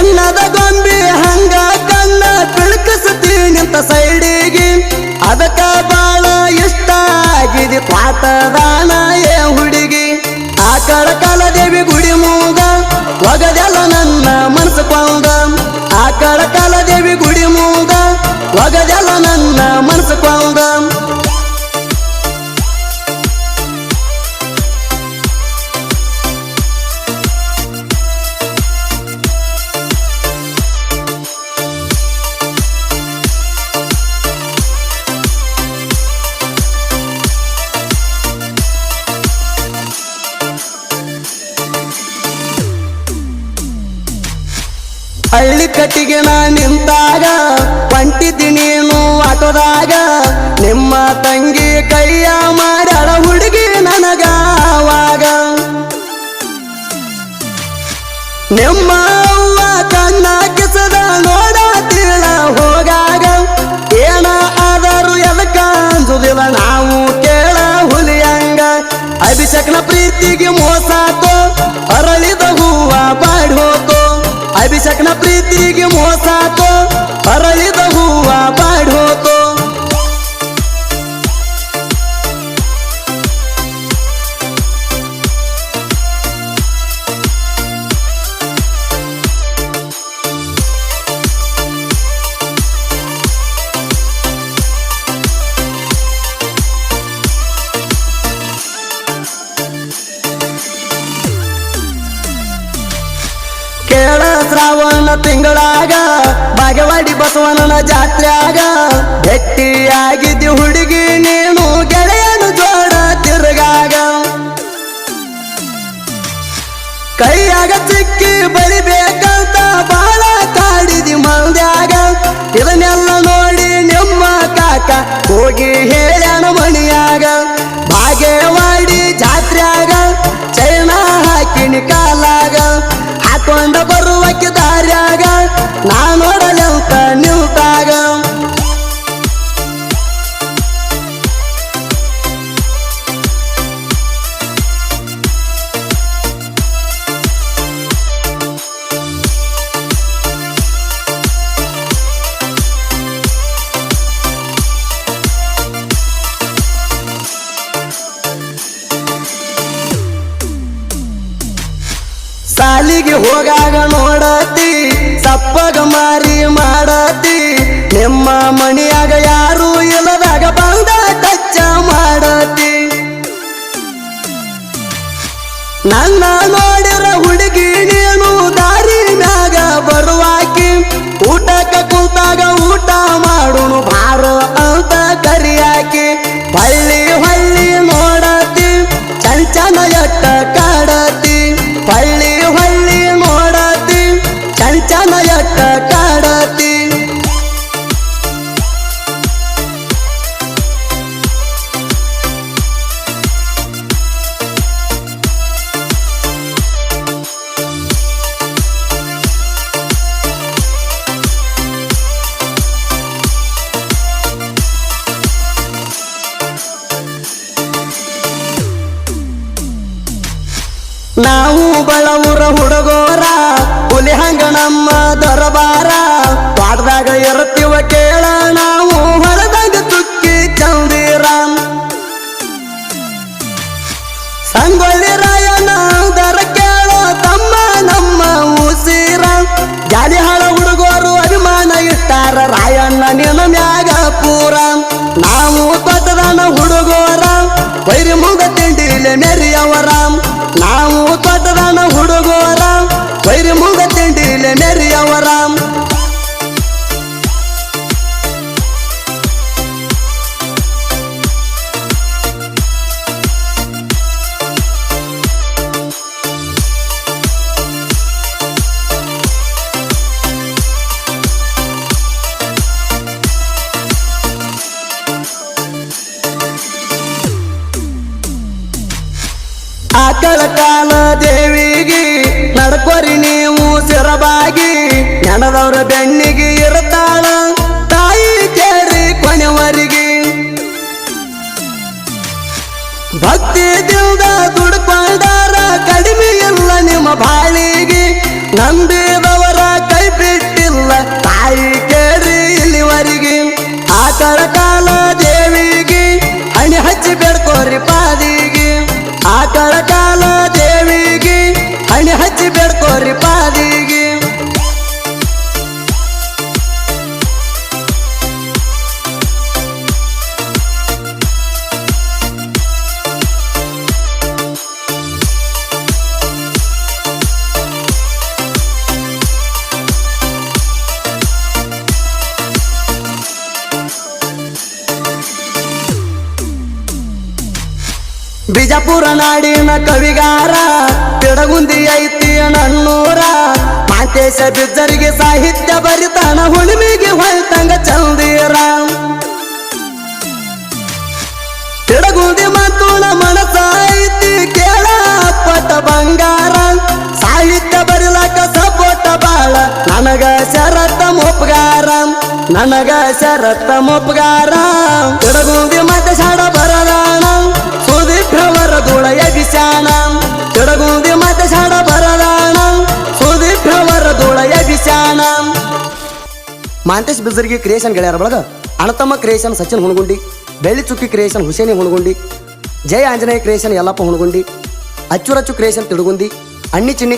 ಚಿನ್ನದ ಗೊಂಬಿ ಹಂಗ ಕಣ್ಣ ಬಿಳಕಸ್ತಿ ನಿಂತ ಸೈಡಿಗೆ ಅದಕ್ಕ ಬಾಳ ಇಷ್ಟ ಆಗಿದೆ ಪಾತದಾನ ಏ ಹುಡುಗಿ ಆಕಳ ಕಾಲದೇವಿ ಗುಡಿ ಮೂಗ ಒಗದೆಲ್ಲ ನನ್ನ ಮನಸ್ಸು ಕೊಂದ ಆಕಳ ಕಾಲದೇವಿ ಗುಡಿ ಮೂಗ ಒಗದೆಲ್ಲ ನನ್ನ ಮನಸ್ಸು ಕೊಂದ ಹಳ್ಳಿ ಕಟ್ಟಿಗೆ ನಾ ನಿಂತಾಗ ಹೊಂಟಿದ್ದಿ ನೀನು ಆಟೋದಾಗ ನಿಮ್ಮ ತಂಗಿ ಕೈಯ ಮಾಡ್ಯಾಳ ಹುಡುಗಿ ನನಗ ಆವಾಗ ನಿಮ್ಮ ಅವ್ವ ಕಣ್ಣ ಕಿಸದ ನೋಡಾತಿಳ ಹೋಗಾಗ ಏನ ಆದರೂ ಎದಕ್ಕ ಅಂಜುದಿಲ್ಲ ನಾವು ಕೇಳ ಹುಲಿಯಂಗ ಅಭಿಷೇಕನ ಪ್ರೀತಿಗೆ ಮೋಸಾತೋ ಅರಳಿದ ಹೂವ ಬಾಡಿ ಹೋತೋ ಅಭಿಷೇಕನ ಪ್ರೀತಿಗೆ ಮೋಸಾತೋ ಅರಳಿದ ಹೂವ ಬಾಡಿ ಹೋತೋ ಕೇಳ ಶ್ರಾವಣ ತಿಂಗಳಾಗ ಬಾಗೇವಾಡಿ ಬಸವಣ್ಣನ ಜಾತ್ರ್ಯಾಗ ಭೇಟಿಯಾಗಿದ್ದಿ ಹುಡುಗಿ ನೀನು ಗೆಳೆಯನು ಜೋಡ ತಿರುಗಾಗ ಕೈಯಾಗ ಸಿಕ್ಕಿ ಬಳಿಬೇಕಂತ ಬಾಳ ಕಾಡಿದಿ ಮಂದ್ಯಾಗ ಇದನ್ನೆಲ್ಲ ನೋಡಿ ನಿಮ್ಮ ಕಾಕ ಹೋಗಿ ಹೇಳ್ಯಾನ ಮಣಿಯಾಗ ಬಾಗೇವಾಡಿ ಜಾತ್ರ್ಯಾಗ ಚೈನಾ ಹಾಕಿನಿ ಕಾಲಾಗ ಹಾಕೊಂಡ ಬರುವಕ್ಕೆ ದಾರ್ಯಾಗ ನಾ ನೋಡಲಂತ ನಿಲ್ತಾಗ ಸಾಲಿಗೆ ಹೋಗಾಗ ನೋಡತಿ ಸಪ್ಪಗ ಮಾರಿ ಮಾಡತಿ ನಿಮ್ಮ ಮಣಿಯಾಗ ಯಾರು ಇಲ್ಲದಾಗ ಬಂದ ಟಚ್ಚ ಮಾಡತಿ ನನ್ನ ನೋಡಿರ ಹುಡುಗಿ ನೀನು ದಾರಿ ಮ್ಯಾಗ ಬರುವಾಕಿ ಊಟಕ್ಕ ಕುಂತಾಗ ಊಟ ಮಾಡುನು ಬಾರೋ ಅಂತ ಕರಿಯಾಕಿ ಹಳ್ಳಿ ಹಳ್ಳಿ ನೋಡತಿ ಚಂಚನ ಎಟ್ಟ ಕಾಡತಿ ಹಳ್ಳಿ ಹಳ್ಳಿ ನೋಡತಿ ಚಂಚನ ಎಟ್ಟ ಕಾಡತಿ ನಾವು ಬಳವುರ ಹುಡುಗೋರ ಹುಲಿ ಹಂಗ ನಮ್ಮ ದರಬಾರ ಪಾಡ್ದಾಗ ಇರ್ತೀವ ಕೇಳ ನಾವು ಹೊರದಾಗ ತುಕ್ಕಿ ಚಂದಿರ ಸಂಗೊಳ್ಳಿ ರಾಯನ ದರ ಕೇಳೋ ತಮ್ಮ ನಮ್ಮ ಉಸಿರ ಜಾಲಿ ಹಳ ಹುಡುಗೋರು ಅಭಿಮಾನ ಇಟ್ಟಾರ ರಾಯಣ್ಣ ನಿನ್ನ ಮ್ಯಾಗ ಪೂರ ನಾವು ತೊಟ್ಟದಾನ ಹುಡುಗೋರ ಬೈರಿ ಮುಂಗ ತಿಂಡಿಲೆ ಮೆರಿಯವರ ನಾವು ತೊಟ್ಟದಾನ ಹುಡುಗೋರ ಬೈರಿ ಮುಂಗ ತಿಂಡಿಲೆ ಮೆರಿಯವರ ಆಕಳ ಕಾಲ ದೇವಿಗೆ ನಡ್ಕೊರಿ ನೀವು ಸಿರಬಾಗಿ ನೆನದವ್ರ ಬೆನ್ನಿಗೆ ಇರ್ತಾಳ ತಾಯಿ ಕೇಳಿ ಕೊನೆವರಿಗೆ ಭಕ್ತಿ ದಿಲ್ದ ದುಡ್ಕೊಂಡಾರ ಕಡಿಮೆ ಇಲ್ಲ ನಿಮ್ಮ ಬಾಳಿಗೆ ನಂಬಿದವರ ಕೈ ಆಕಳ ಕಾಲ ದೇವಿಗೆ ಅಣಿ ಹಚ್ಚಿ ಬೇಡ್ಕೋರಿ ಪಾದಿಗೆ ಆಕಳ ಕಾಲ ದೇವಿಗೆ ಅಣಿ ಹಚ್ಚಿ ಬೇಡ್ಕೋರಿ ಪಾದಿಗೆ ಬಿಜಾಪುರ ನಾಡಿನ ಕವಿಗಾರ ತಿಡಗುಂದಿ ಐತಿ ನನ್ನೂರ ಮಾಂತೇಶ ಬಿಜ್ಜರಿಗೆ ಸಾಹಿತ್ಯ ಬರಿತಾನ ಹುಣ್ಣಿಮೆಗೆ ಹೊಳ್ತಂಗ ಚಂದೀರ ತಿಡಗುಂದಿ ಮಾತುಣ ಮನಸ ಐತಿ ಕೇಳ ಪಟ ಬಂಗಾರ ಸಾಹಿತ್ಯ ಬರಿಲಾಕ ಸಪೋಟ ಬಾಳ ನನಗ ಶರತ್ತ ಮೊಪ್ಗಾರ ನನಗ ಶರತ್ತ ಮೊಪ್ಗಾರ ತಿಡಗುಂದಿ ಮತ್ತೆ ಶಾಡ ಬರದಾಣ ಸುದೀಪ್ರವರ ದುಳಯ ಬಿಸಾಣ ತಿಡಗುಂದಿ ಮತ್ತೆ ಶಾಡ ಬರದಾಣ ಸುದೀಪ್ರವರ ದುಳಯ ಬಿಸಾಣ ಮಾಂತೇಶ್ ಬಿಜರ್ಗಿ ಕ್ರಿಯೇಷನ್ ಗೆಳೆಯರ ಬಳಗ ಅಣತಮ್ಮ ಕ್ರಿಯೇಷನ್ ಸಚಿನ್ ಹುಣಗುಂಡಿ ಬೆಳ್ಳಿ ಚುಕ್ಕಿ ಕ್ರಿಯೇಷನ್ ಹುಸೇನಿ ಹುಣಗುಂಡಿ ಜಯ ಆಂಜನೇಯ ಕ್ರಿಯೇಷನ್ ಯಲ್ಲಪ್ಪ ಹುಣಗುಂಡಿ ಅಚ್ಚುರಚ್ಚು ಕ್ರಿಯೇಷನ್ ತಿಡುಗುಂದಿ ಅಣ್ಣಿ ಚಿನ್ನಿ